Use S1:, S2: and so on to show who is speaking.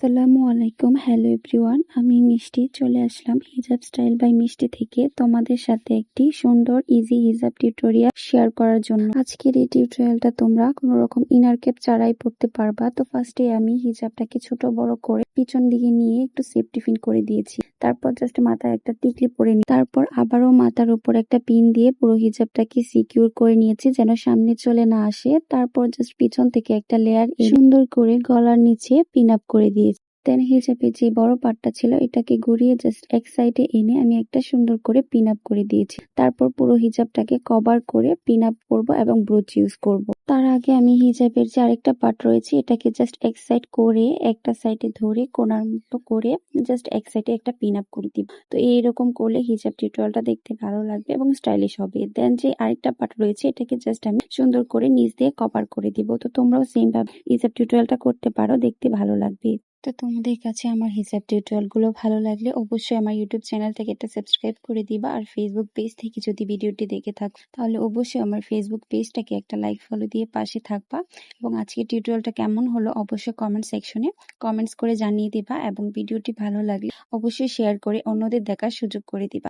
S1: আসসালামু আলাইকুম। Hello everyone, আমি মিষ্টি চলে আসলাম হিজাব স্টাইল বাই মিষ্টি থেকে তোমাদের সাথে একটি সুন্দর ইজি হিজাব টিউটোরিয়াল শেয়ার করার জন্য। আজকের এই টিউটোরিয়ালটা তোমরা কোনো রকম ইনার ক্যাপ ছাড়াই পড়তে পারবা। তো ফার্স্টে আমি হিজাবটাকে ছোট বড় করে পিছন দিকে নিয়ে একটু সেফটি পিন করে দিয়েছি। তারপর জাস্ট মাথায় একটা টিকলি পরে নিই। তারপর আবারও মাথার উপর একটা পিন দিয়ে পুরো হিজাবটাকে সিকিউর করে নিয়েছি যেন সামনে চলে না আসে। তারপর জাস্ট পিছন থেকে একটা লেয়ার সুন্দর করে গলার নিচে পিন আপ করে দিয়েছি। দেন হিজাবের যে বড় পার্টটা ছিল এটাকে ঘুরিয়ে জাস্ট এক সাইডে এনে আমি একটা সুন্দর করে পিন আপ করে দিয়েছি। তারপর পুরো হিজাবটাকে কভার করে পিন আপ করবো এবং ব্রোচ ইউজ করব। তার আগে আমি হিজাবের যে আরেকটা পার্ট রয়েছে এটাকে জাস্ট এক সাইড করে একটা সাইডে ধরে কোনার মতো করে জাস্ট এক সাইডে একটা পিন আপ করে দিব। তো এইরকম করলে হিজাব টিউটোরিয়ালটা দেখতে ভালো লাগবে এবং স্টাইলিশ হবে। দেন যে আরেকটা পার্ট রয়েছে এটাকে জাস্ট আমি সুন্দর করে নিচ দিয়ে কভার করে দিব। তো তোমরাও সেম ভাবে হিজাব টিউটোরিয়ালটা করতে পারো, দেখতে ভালো লাগবে। তো তোমাদের কাছে আমার হিজাব টিউটোরিয়াল গুলো ভালো লাগলে অবশ্যই আমার ইউটিউব চ্যানেল থেকে একটা সাবস্ক্রাইব করে দিবা। আর ফেসবুক পেজ থেকে যদি ভিডিওটি দেখে থাকো তাহলে অবশ্যই আমার ফেসবুক পেজটাকে একটা লাইক ফলো দিয়ে পাশে থাকবা। এবং আজকের টিউটোরিয়ালটা কেমন হলো অবশ্যই কমেন্ট সেকশনে কমেন্টস করে জানিয়ে দিবা এবং ভিডিওটি ভালো লাগলে অবশ্যই শেয়ার করে অন্যদের দেখার সুযোগ করে দিবা।